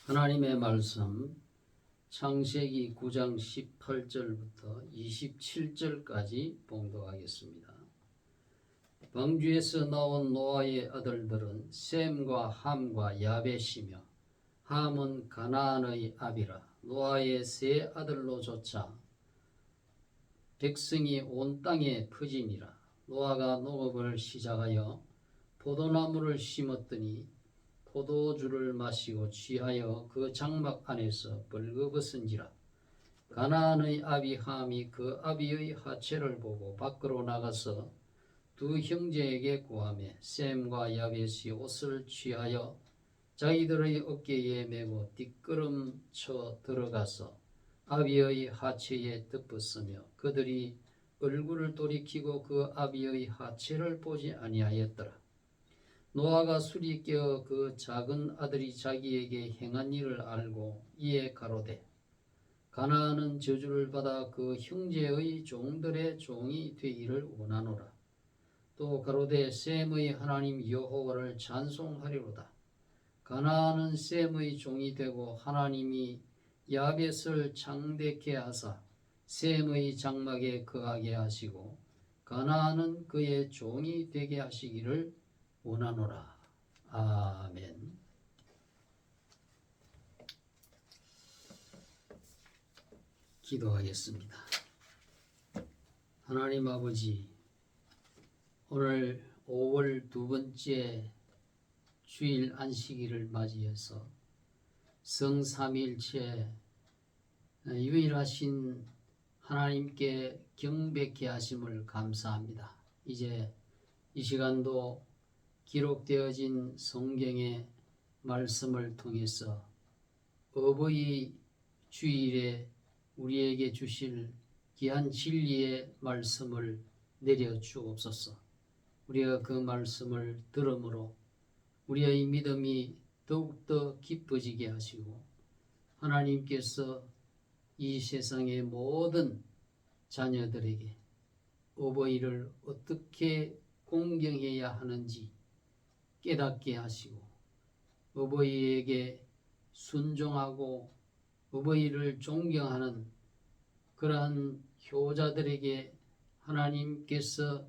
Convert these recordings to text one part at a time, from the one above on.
하나님의 말씀 창세기 9장 18절부터 27절까지 봉독하겠습니다. 방주에서 나온 노아의 아들들은 셈과 함과 야벳이며 함은 가나안의 아비라. 노아의 세 아들로조차 백성이 온 땅에 퍼지니라. 노아가 농업을 시작하여 포도나무를 심었더니 포도주를 마시고 취하여 그 장막 안에서 벌거벗은지라. 가나안의 아비 함이 그 아비의 하체를 보고 밖으로 나가서 두 형제에게 구하매 셈과 야벳이 옷을 취하여 자기들의 어깨에 메고 뒷걸음쳐 들어가서 아비의 하체에 덮었으며 그들이 얼굴을 돌이키고 그 아비의 하체를 보지 아니하였더라. 노아가 술이 깨어 그 작은 아들이 자기에게 행한 일을 알고 이에 가로되 가나안은 저주를 받아 그 형제의 종들의 종이 되기를 원하노라. 또 가로되 셈의 하나님 여호와를 찬송하리로다. 가나안은 셈의 종이 되고 하나님이 야벳을 창대케 하사 셈의 장막에 거하게 하시고 가나안은 그의 종이 되게 하시기를 원하노라. 아멘. 기도하겠습니다. 하나님 아버지, 오늘 5월 두 번째 주일 안식일을 맞이해서 성삼위일체 유일하신 하나님께 경배케 하심을 감사합니다. 이제 이 시간도 기록되어진 성경의 말씀을 통해서 어버이 주일에 우리에게 주실 귀한 진리의 말씀을 내려 주옵소서. 우리가 그 말씀을 들음으로 우리의 믿음이 더욱더 깊어지게 하시고 하나님께서 이 세상의 모든 자녀들에게 어버이를 어떻게 공경해야 하는지 깨닫게 하시고 어버이에게 순종하고 어버이를 존경하는 그러한 효자들에게 하나님께서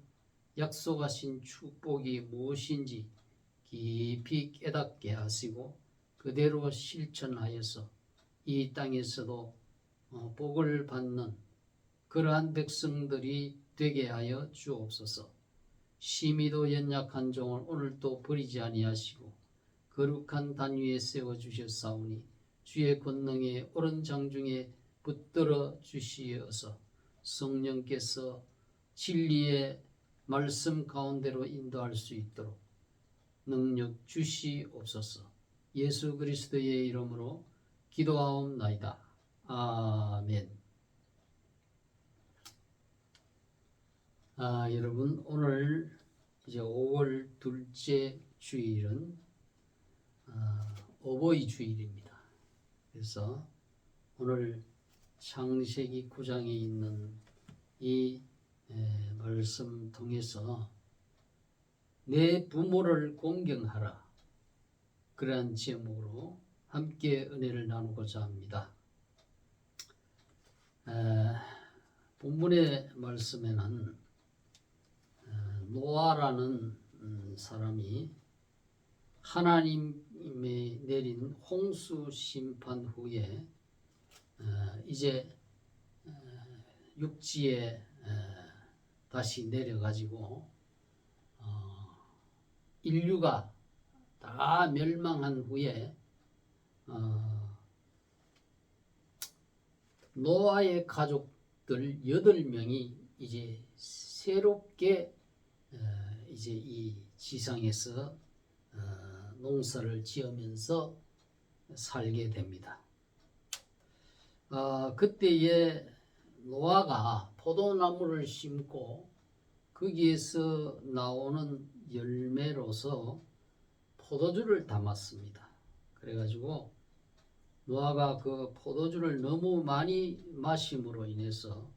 약속하신 축복이 무엇인지 깊이 깨닫게 하시고 그대로 실천하여서 이 땅에서도 복을 받는 그러한 백성들이 되게 하여 주옵소서. 심히도 연약한 종을 오늘도 버리지 아니하시고 거룩한 단 위에 세워주셨사오니 주의 권능에 옳은 장중에 붙들어 주시어서 성령께서 진리의 말씀 가운데로 인도할 수 있도록 능력 주시옵소서. 예수 그리스도의 이름으로 기도하옵나이다. 아멘. 여러분, 오늘 이제 5월 둘째 주일은 어버이 주일입니다. 그래서 오늘 창세기 9장에 있는 이 말씀 통해서 내 부모를 공경하라, 그러한 제목으로 함께 은혜를 나누고자 합니다. 본문의 말씀에는 노아라는 사람이 하나님이 내린 홍수 심판 후에 이제 육지에 다시 내려가지고 인류가 다 멸망한 후에 노아의 가족들 8명이 이제 새롭게 이제 이 지상에서 농사를 지으면서 살게 됩니다. 그때에 노아가 포도나무를 심고 거기에서 나오는 열매로서 포도주를 담았습니다. 그래가지고 노아가 그 포도주를 너무 많이 마심으로 인해서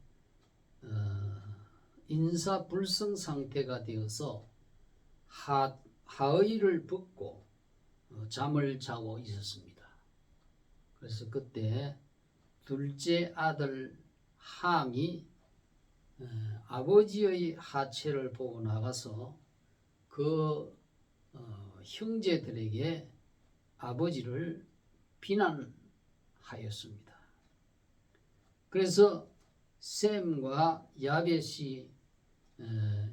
인사불성 상태가 되어서 하의를 벗고 잠을 자고 있었습니다. 그래서 그때 둘째 아들 함이 아버지의 하체를 보고 나가서 그 형제들에게 아버지를 비난하였습니다. 그래서 셈과 야벳이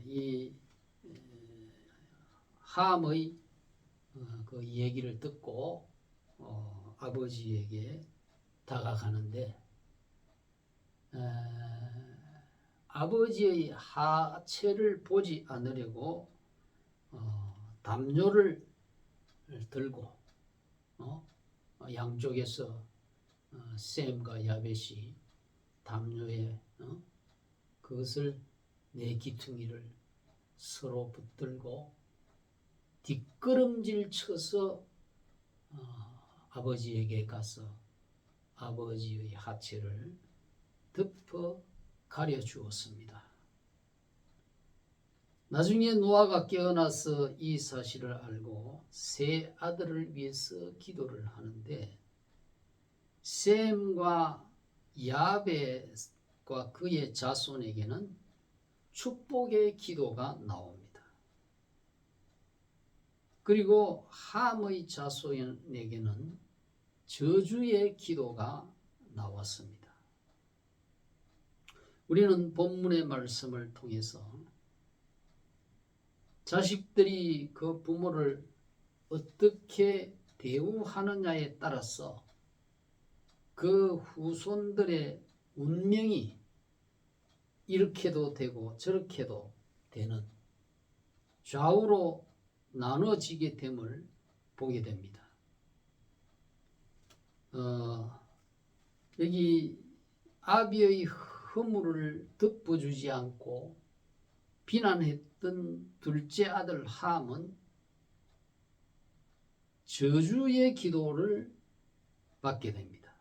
이 함의 그 얘기를 듣고 아버지에게 다가가는데 아버지의 하체를 보지 않으려고 담요를 들고 양쪽에서 셈과 야벳이 담요에 그것을 내 기퉁이를 서로 붙들고 뒷걸음질 쳐서 아버지에게 가서 아버지의 하체를 덮어 가려 주었습니다. 나중에 노아가 깨어나서 이 사실을 알고 세 아들을 위해서 기도를 하는데 셈과 야벳과 그의 자손에게는 축복의 기도가 나옵니다. 그리고 함의 자손에게는 저주의 기도가 나왔습니다. 우리는 본문의 말씀을 통해서 자식들이 그 부모를 어떻게 대우하느냐에 따라서 그 후손들의 운명이 이렇게도 되고 저렇게도 되는 좌우로 나눠지게 됨을 보게 됩니다. 여기 아비의 허물을 덮어주지 않고 비난했던 둘째 아들 함은 저주의 기도를 받게 됩니다.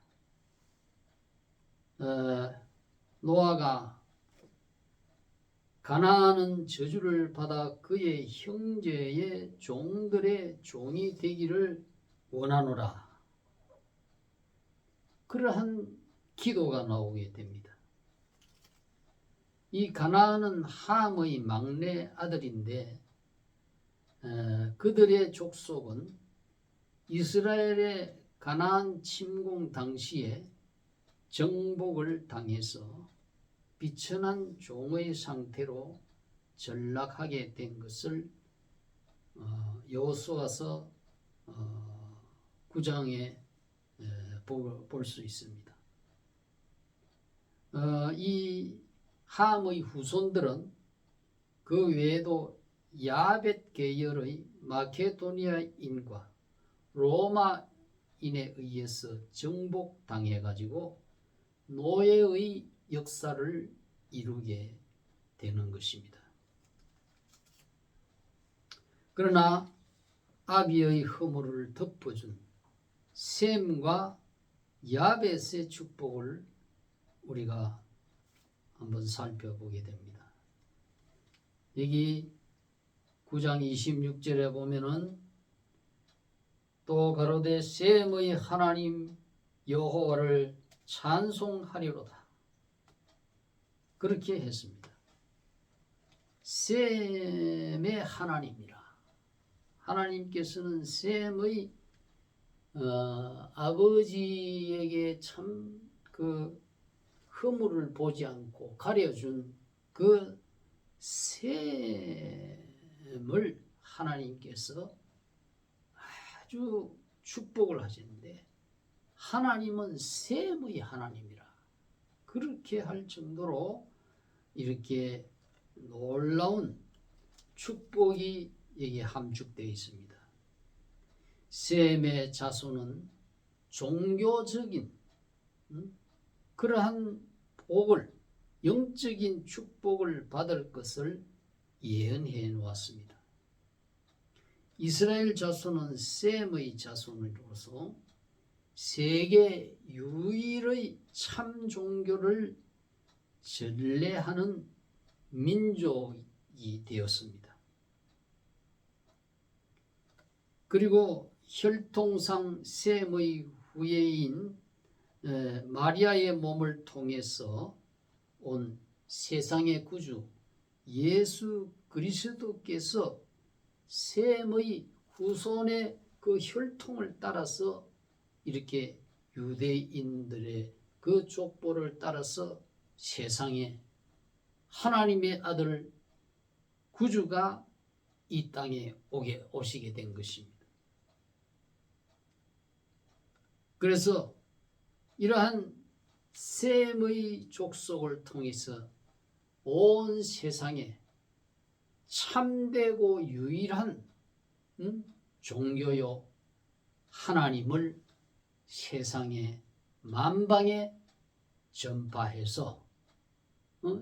노아가 가나안은 저주를 받아 그의 형제의 종들의 종이 되기를 원하노라. 그러한 기도가 나오게 됩니다. 이 가나안은 함의 막내 아들인데 그들의 족속은 이스라엘의 가나안 침공 당시에 정복을 당해서 비천한 종의 상태로 전락하게 된 것을 여호수아서 9장에 볼 수 있습니다. 이 함의 후손들은 그 외에도 야벳 계열의 마케도니아인과 로마인에 의해서 정복당해가지고 노예의 역사를 이루게 되는 것입니다. 그러나 아비의 허물을 덮어준 셈과 야벳의 축복을 우리가 한번 살펴보게 됩니다. 여기 9장 26절에 보면은 또 가로되 셈의 하나님 여호와를 찬송하리로다. 그렇게 했습니다. 셈의 하나님이라. 하나님께서는 셈의 아버지에게 참 그 허물을 보지 않고 가려준 그 셈을 하나님께서 아주 축복을 하시는데 하나님은 셈의 하나님이라. 그렇게 할 정도로 이렇게 놀라운 축복이 여기에 함축되어 있습니다. 셈의 자손은 종교적인 그러한 복을, 영적인 축복을 받을 것을 예언해 놓았습니다. 이스라엘 자손은 셈의 자손으로서 세계 유일의 참 종교를 전례하는 민족이 되었습니다. 그리고 혈통상 셈의 후예인 마리아의 몸을 통해서 온 세상의 구주 예수 그리스도께서 셈의 후손의 그 혈통을 따라서 이렇게 유대인들의 그 족보를 따라서 세상에 하나님의 아들 구주가 이 땅에 오시게 된 것입니다. 그래서 이러한 셈의 족속을 통해서 온 세상에 참되고 유일한 종교요 하나님을 세상에 만방에 전파해서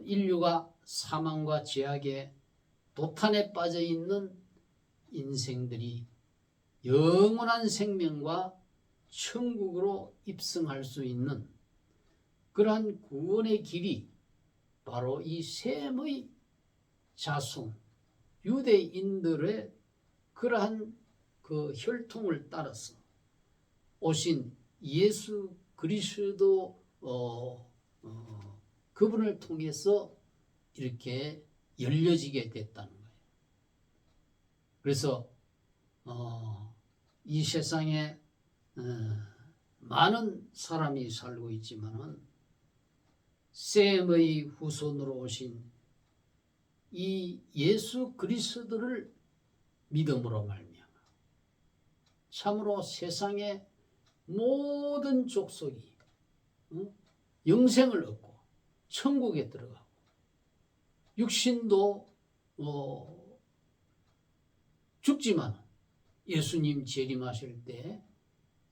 인류가 사망과 죄악의 도탄에 빠져 있는 인생들이 영원한 생명과 천국으로 입성할 수 있는 그러한 구원의 길이 바로 이 셈의 자손 유대인들의 그러한 그 혈통을 따라서 오신 예수 그리스도 그분을 통해서 이렇게 열려지게 됐다는 거예요. 그래서 이 세상에 많은 사람이 살고 있지만은 셈의 후손으로 오신 이 예수 그리스도를 믿음으로 말미암아 참으로 세상의 모든 족속이 영생을 얻고 천국에 들어가고 육신도 죽지만 예수님 재림하실 때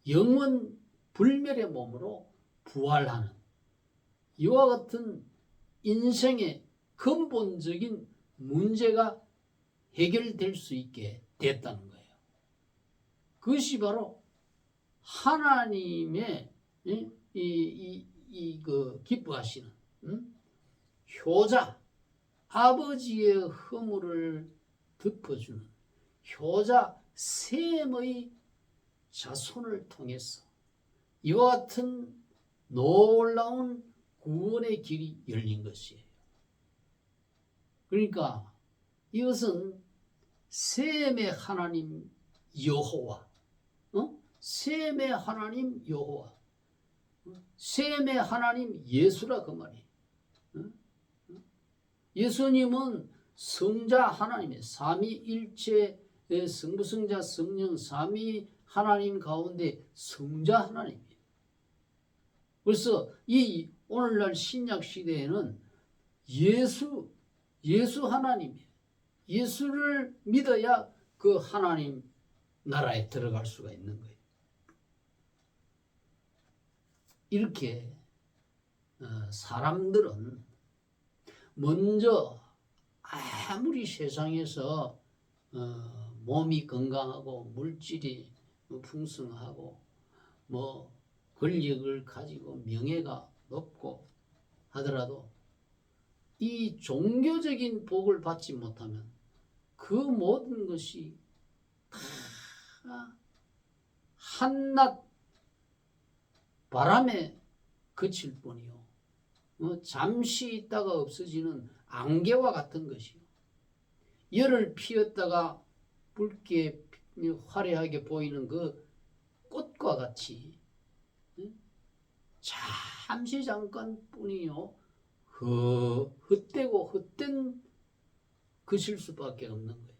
영원 불멸의 몸으로 부활하는 이와 같은 인생의 근본적인 문제가 해결될 수 있게 됐다는 거예요. 그것이 바로 하나님의 그 기뻐하시는 효자 아버지의 허물을 덮어주는 효자 셈의 자손을 통해서 이와 같은 놀라운 구원의 길이 열린 것이에요. 그러니까 이것은 셈의 하나님 여호와, 셈의 하나님 여호와, 셈의 하나님 예수라 그 말이에요. 예수님은 성자 하나님의 삼위일체의 성부성자 성령 삼위 하나님 가운데 성자 하나님이에요. 그래서 이 오늘날 신약 시대에는 예수 하나님이에요. 예수를 믿어야 그 하나님 나라에 들어갈 수가 있는 거예요. 이렇게 사람들은 먼저 아무리 세상에서 몸이 건강하고 물질이 풍성하고 뭐 권력을 가지고 명예가 높고 하더라도 이 종교적인 복을 받지 못하면 그 모든 것이 다 한낱 바람에 그칠 뿐이요. 잠시 있다가 없어지는 안개와 같은 것이요. 열을 피웠다가 붉게 화려하게 보이는 그 꽃과 같이 잠시 잠깐뿐이요. 헛되고 헛된 것일 수밖에 없는 거예요.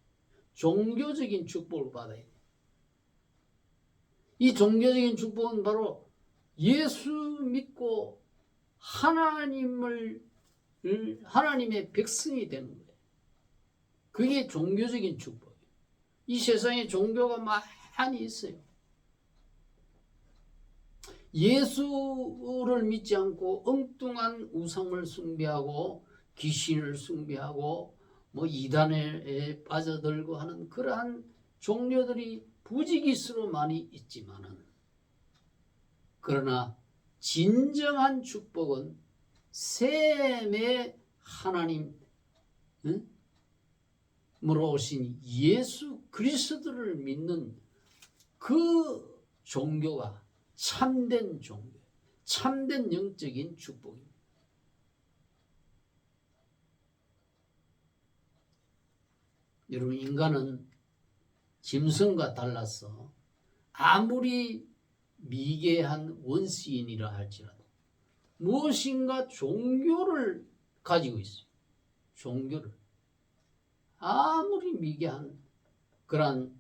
종교적인 축복을 받아야 돼요. 이 종교적인 축복은 바로 예수 믿고 하나님의 백성이 되는 거예요. 그게 종교적인 축복이에요. 이 세상에 종교가 많이 있어요. 예수를 믿지 않고 엉뚱한 우상을 숭배하고 귀신을 숭배하고 뭐 이단에 빠져들고 하는 그러한 종교들이 부지기수로 많이 있지만은 그러나 진정한 축복은 셈의 하나님 으로 오신 예수 그리스도를 믿는 그 종교가 참된 종교, 참된 영적인 축복입니다. 여러분, 인간은 짐승과 달라서 아무리 미개한 원시인이라 할지라도 무엇인가 종교를 가지고 있어요. 종교를. 아무리 미개한 그런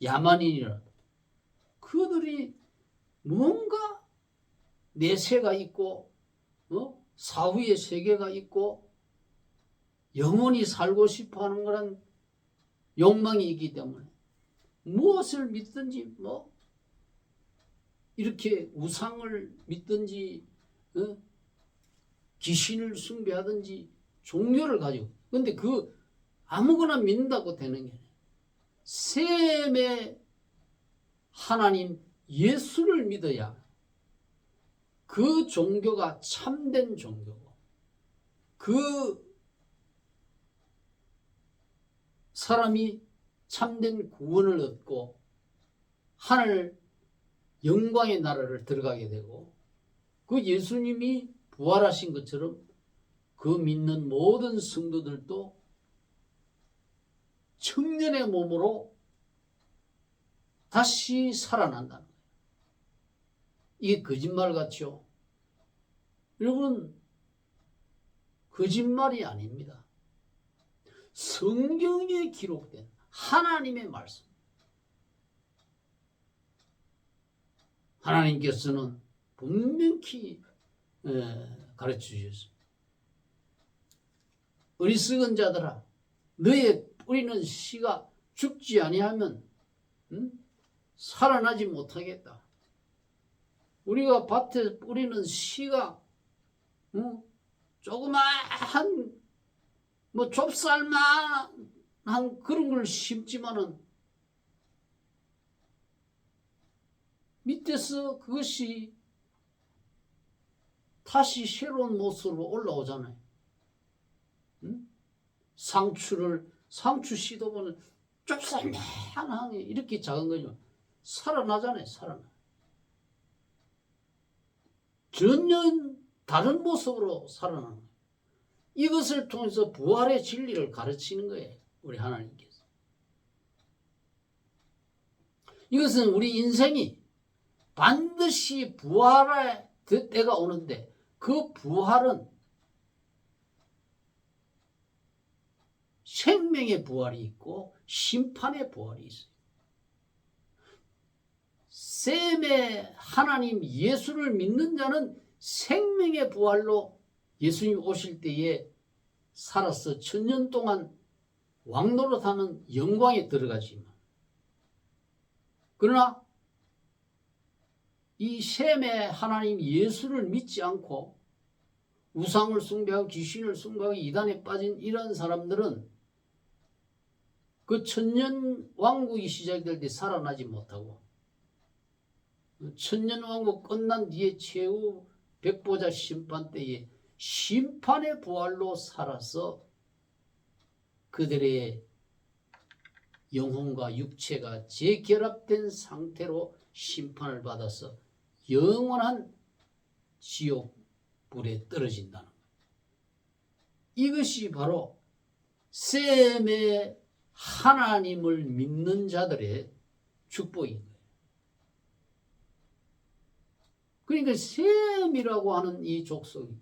야만인이라도 그들이 뭔가 내세가 있고 사후의 세계가 있고 영원히 살고 싶어하는 그런 욕망이 있기 때문에 무엇을 믿든지 이렇게 우상을 믿든지 귀신을 숭배하든지 종교를 가지고, 근데 그 아무거나 믿는다고 되는 게 아니에요. 셈의 하나님 예수를 믿어야 그 종교가 참된 종교고, 그 사람이 참된 구원을 얻고 하늘 영광의 나라를 들어가게 되고, 그 예수님이 부활하신 것처럼 그 믿는 모든 성도들도 청년의 몸으로 다시 살아난다는 거예요. 이게 거짓말 같죠? 여러분, 거짓말이 아닙니다. 성경에 기록된 하나님의 말씀. 하나님께서는 분명히 가르쳐 주셨습니다. 어리석은 자들아, 너의 뿌리는 씨가 죽지 아니하면 살아나지 못하겠다. 우리가 밭에 뿌리는 씨가 조그마한 좁쌀만한 그런 걸 심지만은 밑에서 그것이 다시 새로운 모습으로 올라오잖아요. 상추 씨도 보면 좁쌀만하게 이렇게 작은 거죠. 살아나잖아요. 살아나. 전혀 다른 모습으로 살아나는 거예요. 이것을 통해서 부활의 진리를 가르치는 거예요. 우리 하나님께서. 이것은 우리 인생이 반드시 부활의 때가 오는데, 그 부활은 생명의 부활이 있고 심판의 부활이 있어요. 셈의 하나님 예수를 믿는 자는 생명의 부활로 예수님 오실 때에 살아서 천년 동안 왕노릇하는 영광에 들어가지만, 그러나 이 셈의 하나님 예수를 믿지 않고 우상을 숭배하고 귀신을 숭배하고 이단에 빠진 이런 사람들은 그 천년 왕국이 시작될 때 살아나지 못하고, 천년 왕국 끝난 뒤에 최후 백보자 심판 때에 심판의 부활로 살아서 그들의 영혼과 육체가 재결합된 상태로 심판을 받아서 영원한 지옥불에 떨어진다는 거예요. 이것이 바로 셈의 하나님을 믿는 자들의 축복인 거예요. 그러니까 셈이라고 하는 이 족속이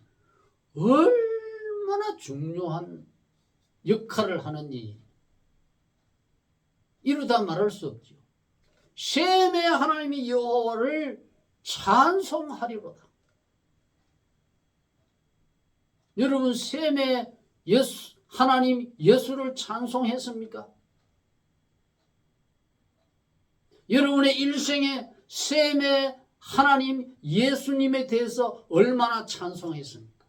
얼마나 중요한 역할을 하는지 이루다 말할 수 없죠. 셈의 하나님이 여호와를 찬송하리로다. 여러분, 셈의 하나님 예수를 찬송했습니까? 여러분의 일생에 셈의 하나님 예수님에 대해서 얼마나 찬송했습니까?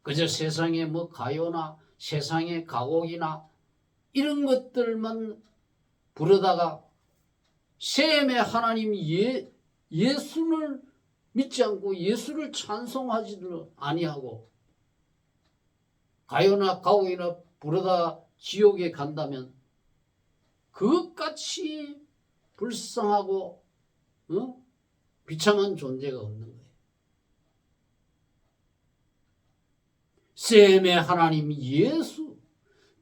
그저 세상의 가요나 세상의 가곡이나 이런 것들만 부르다가 셈의 하나님 예수를 믿지 않고 예수를 찬송하지도 아니하고 가요나 가곡이나 부르다 지옥에 간다면 그것같이 불쌍하고 비참한 존재가 없는 거예요. 셈의 하나님 예수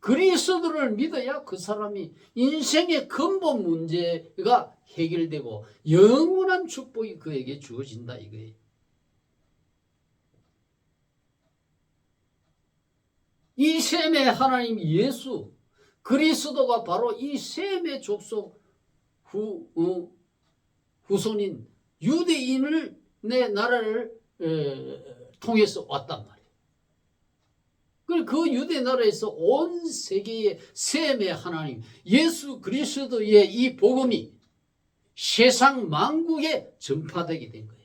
그리스도를 믿어야 그 사람이 인생의 근본 문제가 해결되고 영원한 축복이 그에게 주어진다 이거예요. 이 셈의 하나님 예수 그리스도가 바로 이 셈의 족속 후손인 유대인을 내 나라를 통해서 왔단 말이에요. 그 유대 나라에서 온 세계의 셈의 하나님 예수 그리스도의 이 복음이 세상 만국에 전파되게 된 거예요.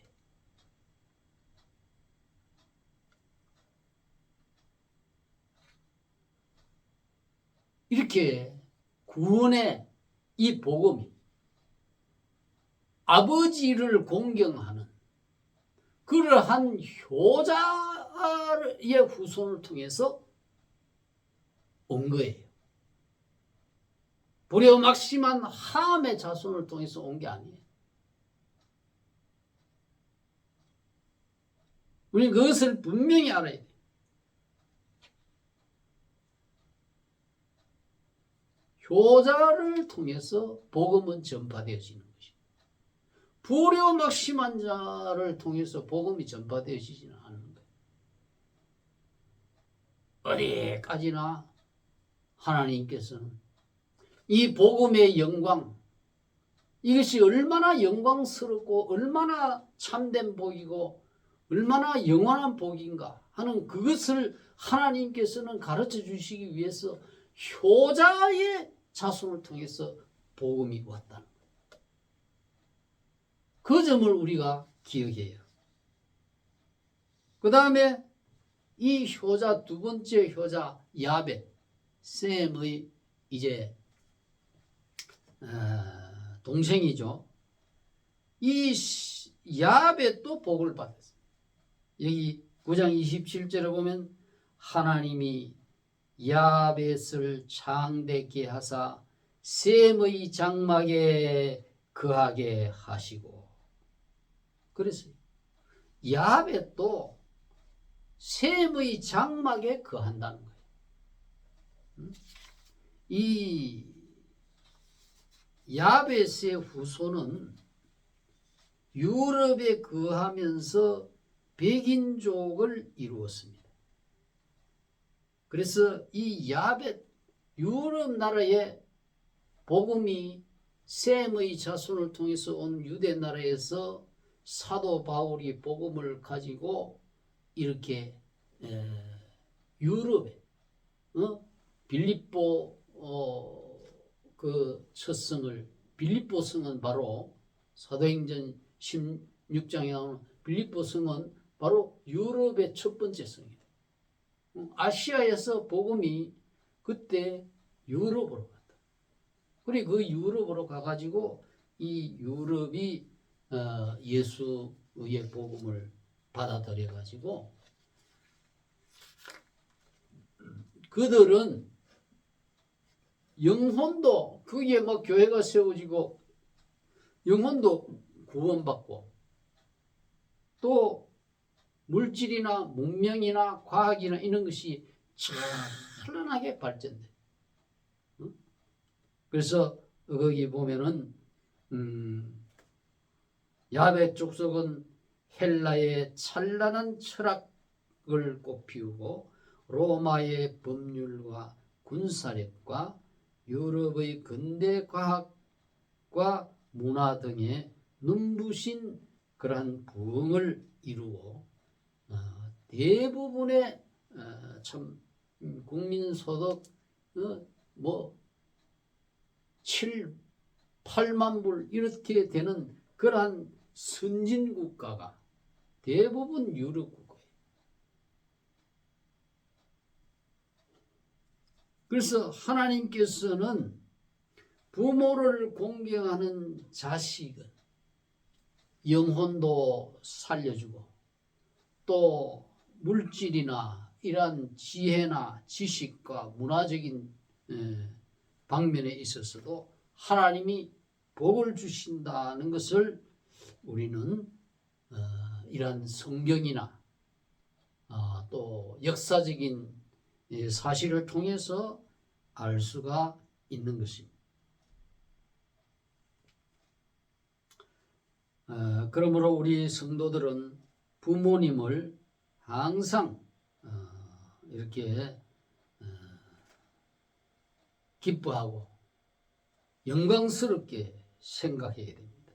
이렇게 구원의 이 복음이 아버지를 공경하는 그러한 효자의 후손을 통해서 온 거예요. 불효막심한 함의 자손을 통해서 온 게 아니에요. 우리는 그것을 분명히 알아야 돼요. 효자를 통해서 복음은 전파되어지는 것이고 불효막심한 자를 통해서 복음이 전파되어지지는 않는 거예요. 어디까지나 하나님께서는 이 복음의 영광 이것이 얼마나 영광스럽고 얼마나 참된 복이고 얼마나 영원한 복인가 하는 그것을 하나님께서는 가르쳐 주시기 위해서 효자의 자손을 통해서 복음이 왔다는 거예요. 그 점을 우리가 기억해요. 그 다음에 이 효자 두 번째 효자 야벳 셈의 이제 동생이죠. 이 야벳도 복을 받았어요. 여기 9장 27절에 보면 하나님이 야벳을 창대케 하사 셈의 장막에 거하게 하시고 그랬어요. 야벳도 셈의 장막에 거한다는 거예요. 이 야벳의 후손은 유럽에 거하면서 백인족을 이루었습니다. 그래서 이 야벳 유럽 나라의 복음이 셈의 자손을 통해서 온 유대 나라에서 사도 바울이 복음을 가지고 이렇게 유럽에 빌립보 그 첫 성을 빌립보 성은 바로 사도행전 16장에 나오는 빌립보 성은 바로 유럽의 첫 번째 성이에요. 아시아에서 복음이 그때 유럽으로 갔다. 그리고 그 유럽으로 가가지고 이 유럽이 예수의 복음을 받아들여가지고 그들은 영혼도 그게 막 교회가 세워지고 영혼도 구원받고 또 물질이나 문명이나 과학이나 이런 것이 찬란하게 발전돼. 그래서 거기 보면은 야벳 족속은 헬라의 찬란한 철학을 꽃피우고 로마의 법률과 군사력과 유럽의 근대 과학과 문화 등의 눈부신 그러한 부흥을 이루어 대부분의 참 국민소득 7, 8만 불 이렇게 되는 그러한 선진국가가 대부분 유럽 국가예요. 그래서 하나님께서는 부모를 공경하는 자식은 영혼도 살려주고 또 물질이나 이러한 지혜나 지식과 문화적인 방면에 있어서도 하나님이 복을 주신다는 것을 우리는 이러한 성경이나 또 역사적인 사실을 통해서 알 수가 있는 것입니다. 그러므로 우리 성도들은 부모님을 항상 이렇게 기뻐하고 영광스럽게 생각해야 됩니다.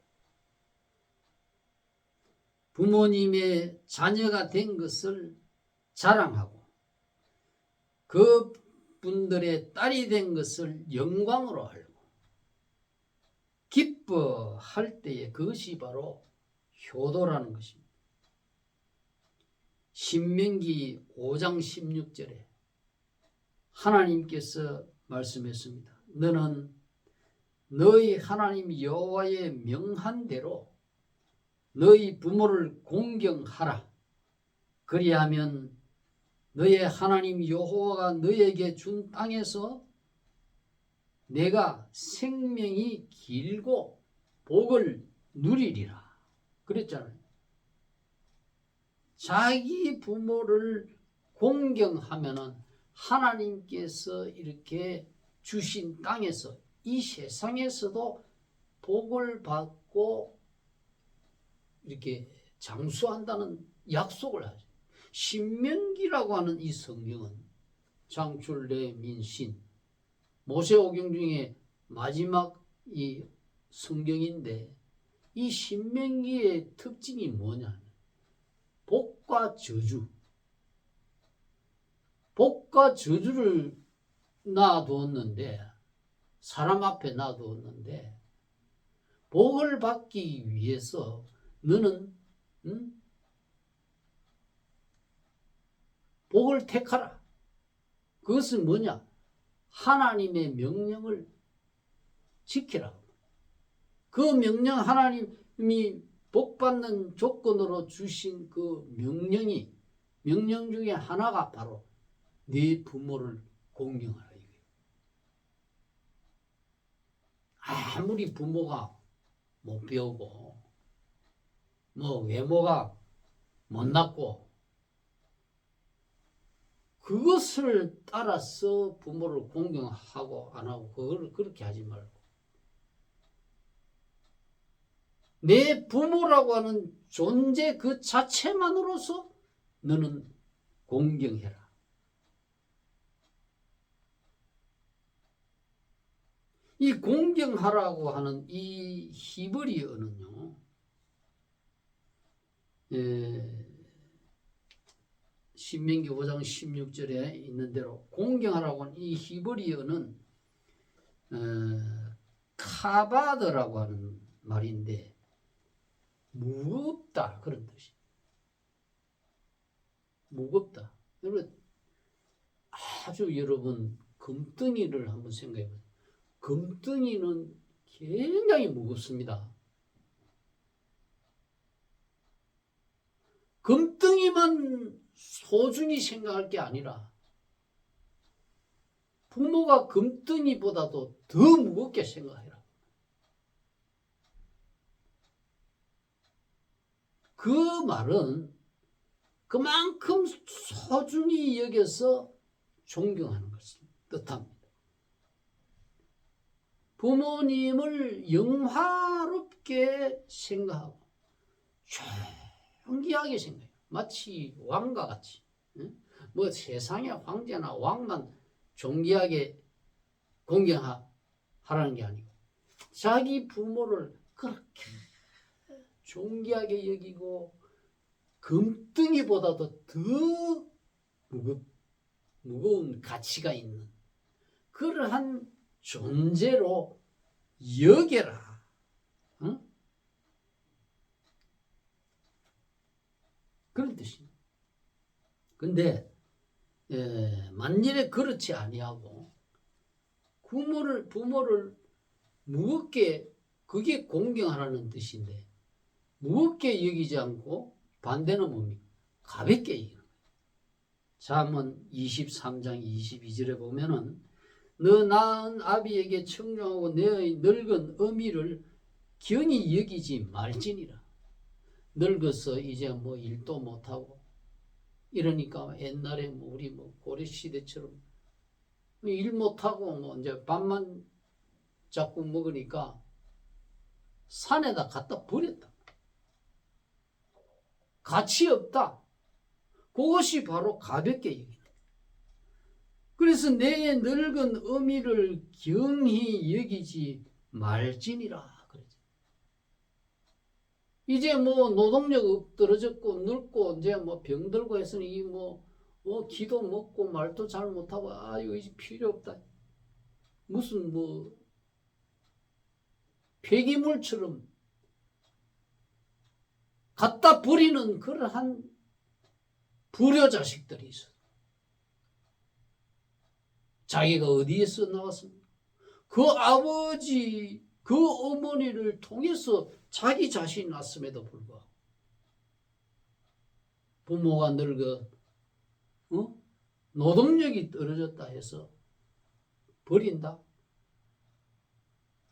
부모님의 자녀가 된 것을 자랑하고 그 분들의 딸이 된 것을 영광으로 알고 기뻐할 때에 그것이 바로 효도라는 것입니다. 신명기 5장 16절에 하나님께서 말씀했습니다. 너는 너희 하나님 여호와의 명한 대로 너희 부모를 공경하라. 그리하면 너의 하나님 여호와가 너에게 준 땅에서 내가 생명이 길고 복을 누리리라. 그랬잖아요. 자기 부모를 공경하면은 하나님께서 이렇게 주신 땅에서 이 세상에서도 복을 받고 이렇게 장수한다는 약속을 하죠. 신명기라고 하는 이 성경은 창출 내 민신 모세오경 중에 마지막 이 성경인데 이 신명기의 특징이 뭐냐? 복과 저주. 복과 저주를 놔두었는데 사람 앞에 놔두었는데 복을 받기 위해서 너는 복을 택하라. 그것은 뭐냐? 하나님의 명령을 지키라. 그 명령 하나님이 복받는 조건으로 주신 그 명령 중에 하나가 바로 네 부모를 공경하라. 아무리 부모가 못 배우고 외모가 못났고 그것을 따라서 부모를 공경하고 안 하고 그걸 그렇게 하지 말고 내 부모라고 하는 존재 그 자체만으로서 너는 공경해라. 이 공경하라고 하는 이 히브리어는요, 신명기 5장 16절에 있는 대로 공경하라고 하는 이 히브리어는 카바드라고 하는 말인데 무겁다 그런 뜻이. 무겁다. 여러분 아주 여러분 금덩이를 한번 생각해 보세요. 금덩이는 굉장히 무겁습니다. 금덩이만 소중히 생각할 게 아니라 부모가 금덩이보다도 더 무겁게 생각해라. 그 말은 그만큼 소중히 여겨서 존경하는 것을 뜻합니다. 부모님을 영화롭게 생각하고 존귀하게 생각해요. 마치 왕과 같이. 뭐 세상의 황제나 왕만 존귀하게 공경하라는 게 아니고 자기 부모를 그렇게 존귀하게 여기고 금덩이보다도 더 무거운 가치가 있는 그러한 존재로 여겨라. 응? 그런 뜻입니다. 근데 만일에 그렇지 아니하고 부모를 무겁게 그게 공경하라는 뜻인데 무겁게 여기지 않고 반대는 뭡니까? 가볍게 여기는 거예요. 잠언 23장 22절에 보면은 너 낳은 아비에게 청종하고 내의 늙은 어미를 경히 여기지 말지니라. 늙어서 이제 뭐 일도 못하고 이러니까 옛날에 뭐 우리 뭐 고려시대처럼 일 못하고 뭐 이제 밥만 자꾸 먹으니까 산에다 갖다 버렸다. 가치 없다. 그것이 바로 가볍게 여기는. 그래서 내 늙은 어미를 경히 여기지 말지니라. 그러죠. 이제 뭐 노동력 떨어졌고 늙고 이제 뭐 병들고 했으니 이 뭐 기도 먹고 말도 잘 못하고 이거 이제 필요 없다. 무슨 뭐 폐기물처럼 갖다 버리는 그러한 불효 자식들이 있어. 자기가 어디에서 나왔습니까? 그 아버지, 그 어머니를 통해서 자기 자신이 낳았음에도 불구하고 부모가 늙어 노동력이 떨어졌다 해서 버린다?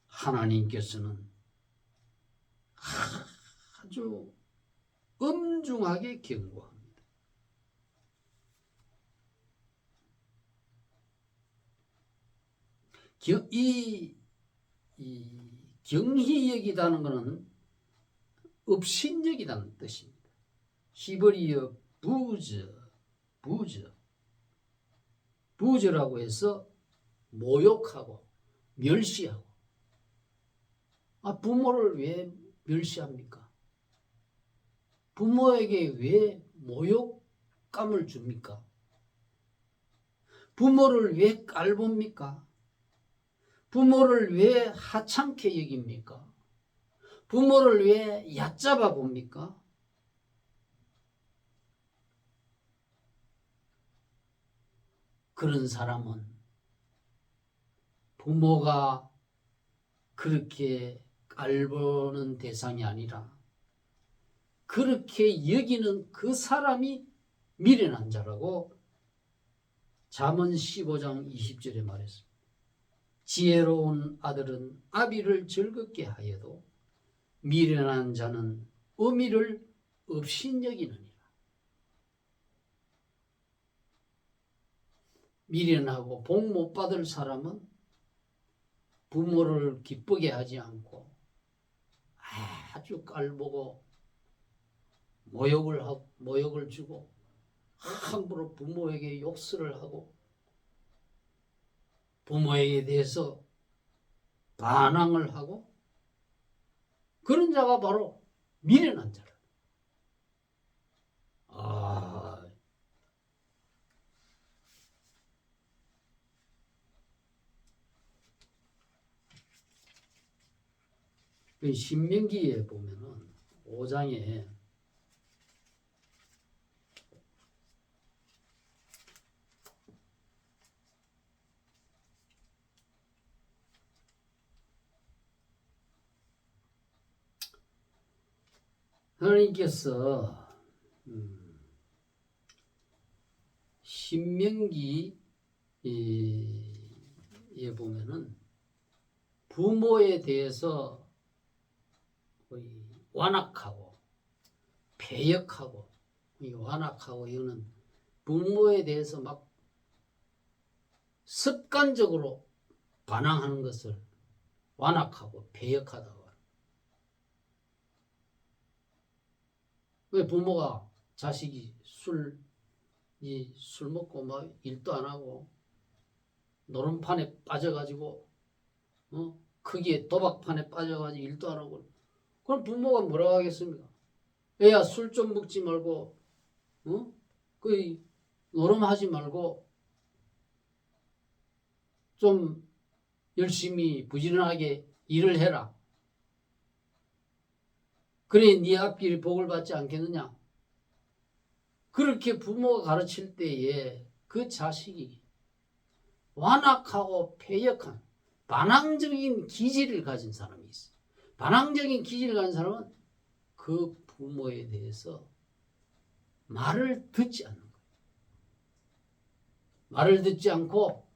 하나님께서는 아주 엄중하게 경고합니다. 이 경히 여기다는 것은 업신여기다는 뜻입니다. 히브리어 부저라고 해서 모욕하고 멸시하고. 부모를 왜 멸시합니까? 부모에게 왜 모욕감을 줍니까? 부모를 왜 깔봅니까? 부모를 왜 하찮게 여깁니까? 부모를 왜 얕잡아 봅니까? 그런 사람은 부모가 그렇게 깔보는 대상이 아니라 그렇게 여기는 그 사람이 미련한 자라고 잠언 15장 20절에 말했습니다. 지혜로운 아들은 아비를 즐겁게 하여도 미련한 자는 어미를 업신여기느니라. 미련하고 복 못 받을 사람은 부모를 기쁘게 하지 않고 아주 깔보고 모욕을 주고 함부로 부모에게 욕설을 하고 부모에 대해서 반항을 하고 그런 자가 바로 미련한 자라. 신명기에 보면은 5장에 하나님께서 신명기에 보면은 부모에 대해서 완악하고 배역하고 완악하고 이거는 부모에 대해서 막 습관적으로 반항하는 것을 완악하고 배역하다고. 왜 부모가 자식이 술 먹고 막 일도 안 하고 노름판에 빠져가지고 크기에 도박판에 빠져가지고 일도 안 하고 그럼 부모가 뭐라고 하겠습니까? 애야 술 좀 먹지 말고 그 노름하지 말고 좀 열심히 부지런하게 일을 해라. 그래 네 앞길이 복을 받지 않겠느냐. 그렇게 부모가 가르칠 때에 그 자식이 완악하고 패역한 반항적인 기질을 가진 사람이 있어요. 반항적인 기질을 가진 사람은 그 부모에 대해서 말을 듣지 않는 거예요. 말을 듣지 않고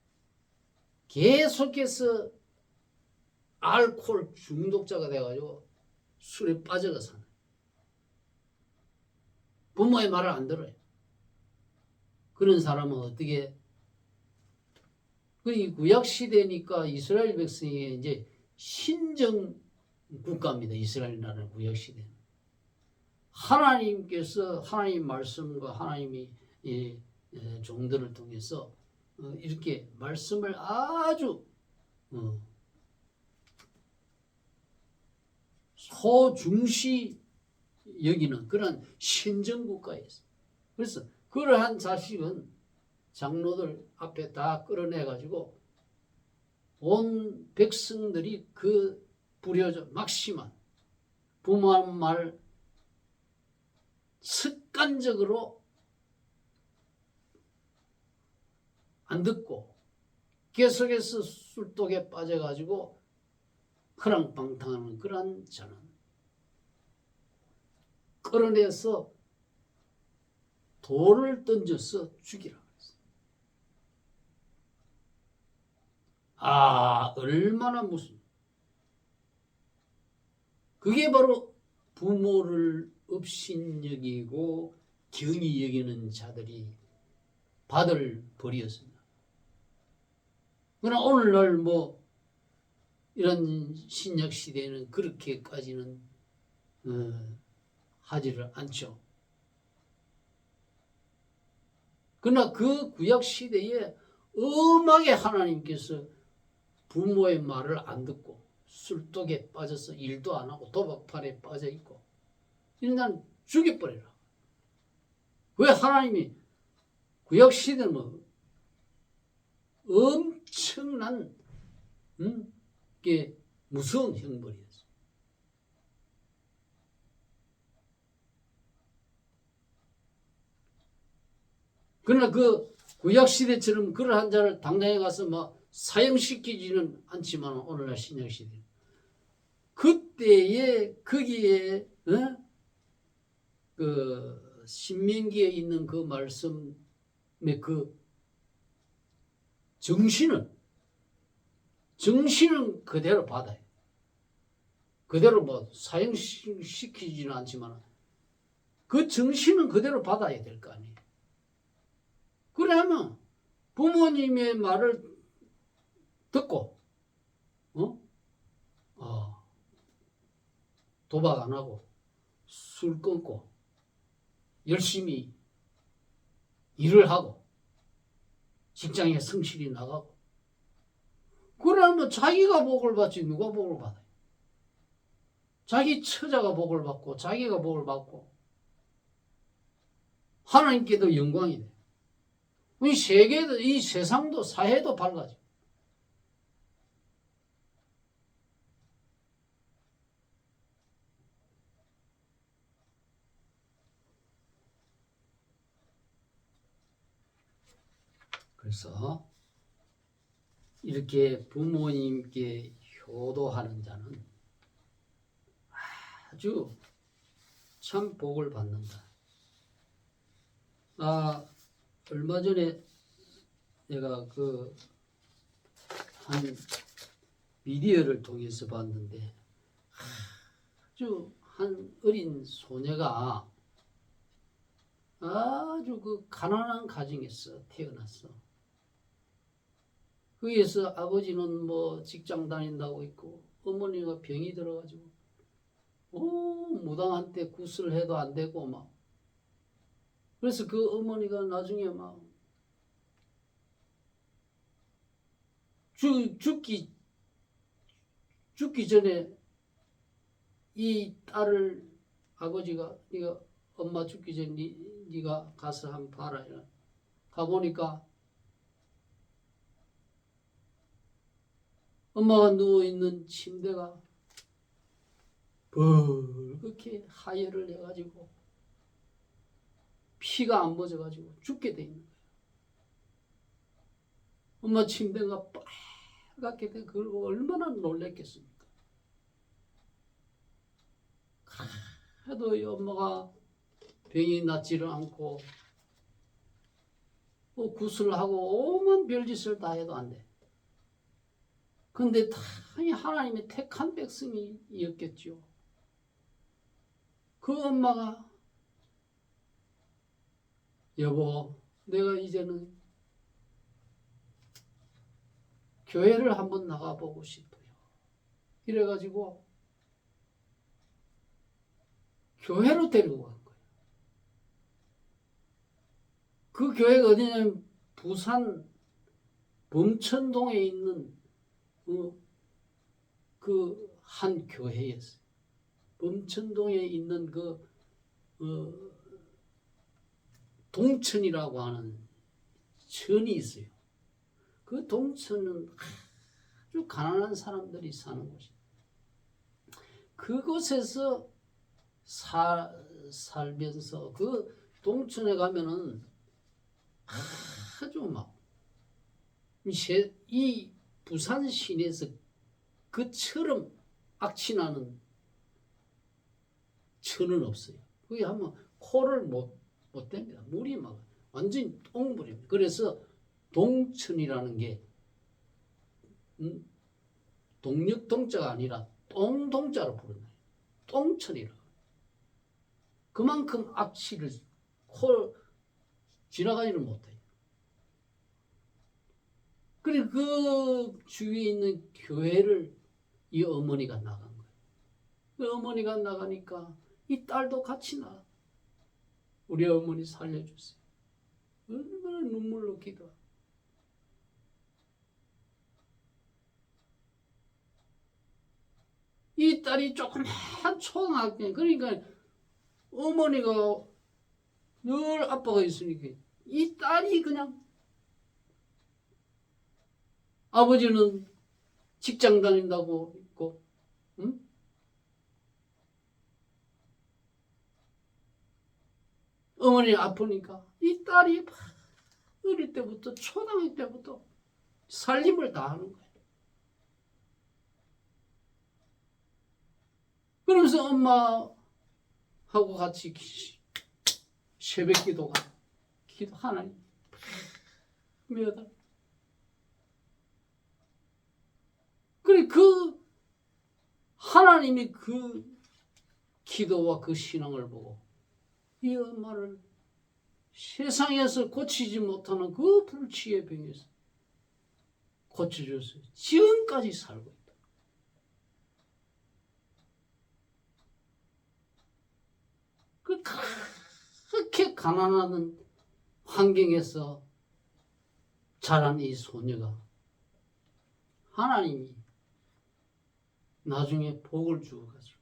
계속해서 알코올 중독자가 돼가지고 술에 빠져가 사는. 부모의 말을 안 들어요. 그런 사람은 어떻게? 이 구약 시대니까 이스라엘 백성이 이제 신정 국가입니다. 이스라엘 나라는 구약 시대는. 하나님께서 하나님 말씀과 하나님이 종들을 통해서 이렇게 말씀을 아주 소중시 여기는 그런 신정 국가였어요. 그래서 그러한 자식은 장로들 앞에 다 끌어내가지고 온 백성들이 그 부려져 막심한 부모의 말 습관적으로 안 듣고 계속해서 술독에 빠져가지고 허랑방탕하는 그런 자는 끌어내서 돌을 던져서 죽이라 그랬어요. 얼마나 무슨 그게 바로 부모를 업신여기고 경히 여기는 자들이 받을 벌이었습니다. 그러나 오늘날 이런 신약 시대에는 그렇게까지는 하지를 않죠. 그러나 그 구약 시대에 엄하게 하나님께서 부모의 말을 안 듣고 술독에 빠져서 일도 안 하고 도박판에 빠져 있고 일단 죽여버리라. 왜 하나님이 구약 시대는 엄청난 게 무서운 형벌이었어요. 그러나 그 구약 시대처럼 그러한 자를 당장에 가서 사형시키지는 않지만 오늘날 신약 시대 그때에 거기에 그 신명기에 있는 그 말씀의 그 정신은 그대로 받아요. 그대로 사형시키지는 않지만 그 정신은 그대로 받아야 될 거 아니에요. 그러면 부모님의 말을 듣고 도박 안 하고 술 끊고 열심히 일을 하고 직장에 성실히 나가고 그러면 자기가 복을 받지 누가 복을 받아요? 자기 처자가 복을 받고 자기가 복을 받고 하나님께도 영광이 돼. 이 세계도 이 세상도 사회도 밝아져. 그래서 이렇게 부모님께 효도하는 자는 아주 참 복을 받는다. 얼마 전에 내가 한 미디어를 통해서 봤는데 아주 한 어린 소녀가 아주 가난한 가정에서 태어났어. 거기에서 아버지는 직장 다닌다고 있고 어머니가 병이 들어가지고 무당한테 굿을 해도 안 되고 그래서 그 어머니가 나중에 죽기 전에 이 딸을 아버지가 네가 엄마 죽기 전에 네가 가서 한번 봐라. 가보니까 엄마가 누워있는 침대가 그렇게 하혈을 해가지고 피가 안 멎어가지고 죽게 돼 있는 거예요. 엄마 침대가 빨갛게 돼. 그걸 얼마나 놀랬겠습니까? 해도 이 엄마가 병이 낫지를 않고 굿을 하고 오만 별짓을 다 해도 안 돼. 근데 다 하나님의 택한 백성이었겠죠. 그 엄마가 여보, 내가 이제는 교회를 한번 나가보고 싶어요. 이래가지고 교회로 데리고 간 거예요. 그 교회가 어디냐면 부산 범천동에 있는 그 한 교회였어요. 범천동에 있는 동천이라고 하는 천이 있어요. 그 동천은 아주 가난한 사람들이 사는 곳이에요. 그곳에서 살면서 그 동천에 가면은 아주 막 이 부산 시내에서 그처럼 악취나는 천은 없어요. 거기 하면 코를 못 댑니다. 물이 막 완전히 똥물입니다. 그래서 동천이라는 게 동력동자가 아니라 똥동자로 부른다. 똥천이라고. 그만큼 악취를 코 지나가지를 못해요. 그리고 그 주위에 있는 교회를 이 어머니가 나간 거예요. 그 어머니가 나가니까 이 딸도 같이 나가. 우리 어머니 살려주세요. 얼마나 눈물로 기도하고. 이 딸이 조그만 초등학생, 그러니까 어머니가 늘 아빠가 있으니까 이 딸이 그냥 아버지는 직장 다닌다고 있고, 응? 어머니 아프니까 이 딸이 어릴 때부터 초등학생 때부터 살림을 다 하는 거예요. 그러면서 엄마하고 같이 새벽 기도가 기도 하나님 매달. 그래 그 하나님이 그 기도와 그 신앙을 보고 이 엄마를 세상에서 고치지 못하는 그 불치의 병에서 고쳐줬어요. 지금까지 살고 있다. 그렇게 가난한 환경에서 자란 이 소녀가 하나님이 나중에 복을 주어가지고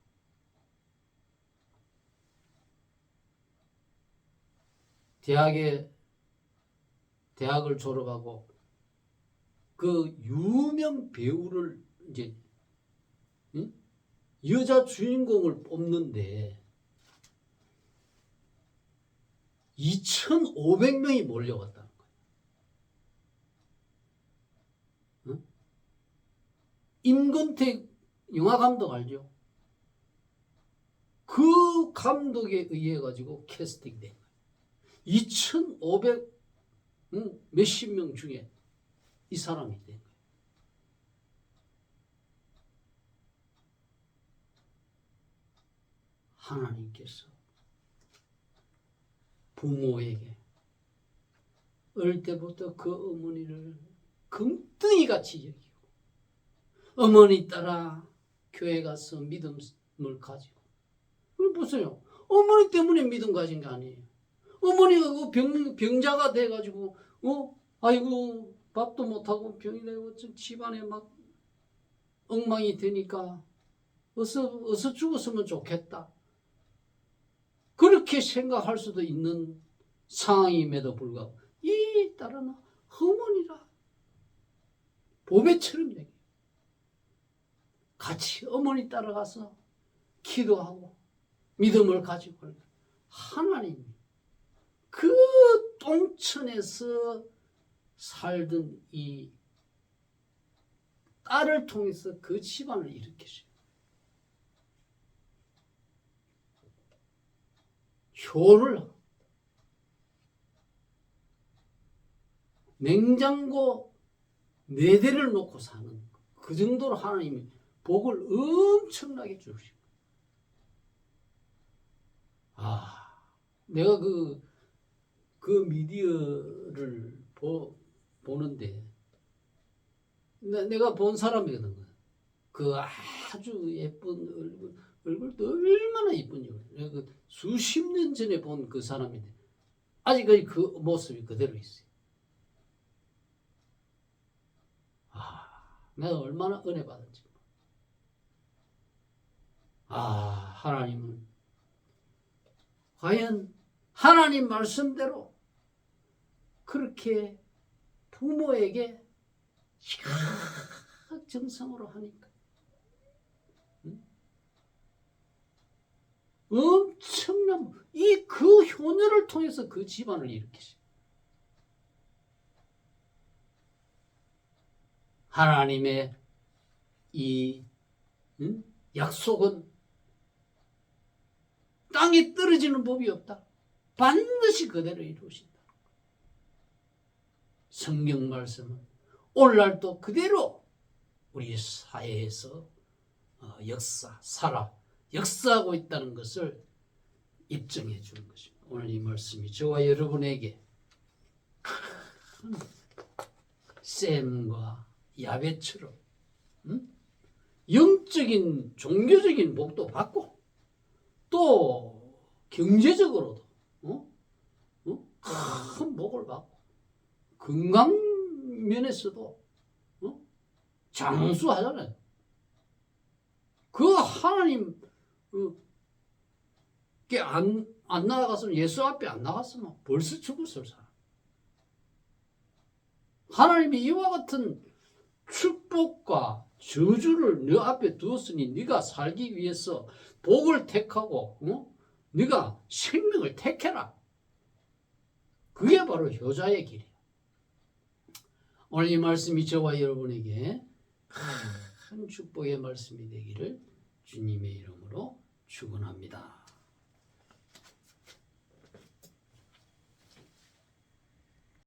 대학을 졸업하고 그 유명 배우를 이제 여자 주인공을 뽑는데 2,500명이 몰려왔다는 거예요. 임근택 영화감독 알죠? 그 감독에 의해 가지고 캐스팅된 거예요. 2,500 몇십 명 중에 이 사람이 된 거예요. 하나님께서 부모에게 어릴 때부터 그 어머니를 금덩이 같이 여기고 어머니 따라 교회 가서 믿음을 가지고 보세요. 어머니 때문에 믿음 가진 게 아니에요. 어머니가 그 병자가 돼가지고 아이고 밥도 못하고 병이 되고 집안에 막 엉망이 되니까 어서 죽었으면 좋겠다. 그렇게 생각할 수도 있는 상황임에도 불구하고 이 딸은 어머니라 보배처럼 얘기해요. 같이 어머니 따라가서 기도하고 믿음을 가지고 하나님이 그 똥천에서 살던 이 딸을 통해서 그 집안을 일으키셔요. 효를 냉장고 4대를 놓고 사는 그 정도로 하나님이 복을 엄청나게 주시고. 내가 그 미디어를 보는데 내가 본 사람이거든. 그 아주 예쁜 얼굴도 얼마나 이쁜지. 내가 그 수십 년 전에 본 그 사람인데 아직까지 그 모습이 그대로 있어요. 내가 얼마나 은혜 받은지. 하나님은 과연 하나님 말씀대로 그렇게 부모에게 정성으로 하니까 엄청난 그 효녀를 통해서 그 집안을 일으키시. 하나님의 이 약속은 땅에 떨어지는 법이 없다. 반드시 그대로 이루신다. 성경 말씀은 오늘날도 그대로 우리 사회에서 역사하고 있다는 것을 입증해 주는 것입니다. 오늘 이 말씀이 저와 여러분에게 샘과 야벳처럼 영적인 종교적인 복도 받고 또 경제적으로도 큰 복을 받고 건강 면에서도 장수하잖아요. 그 하나님 안 나아갔으면, 예수 앞에 안 나갔으면 벌써 죽었을 사람. 하나님이 이와 같은 축복과 저주를 너 앞에 두었으니 네가 살기 위해서 복을 택하고 네가 생명을 택해라. 그게 바로 효자의 길이야. 오늘 이 말씀이 저와 여러분에게 큰 축복의 말씀이 되기를 주님의 이름으로 축원합니다.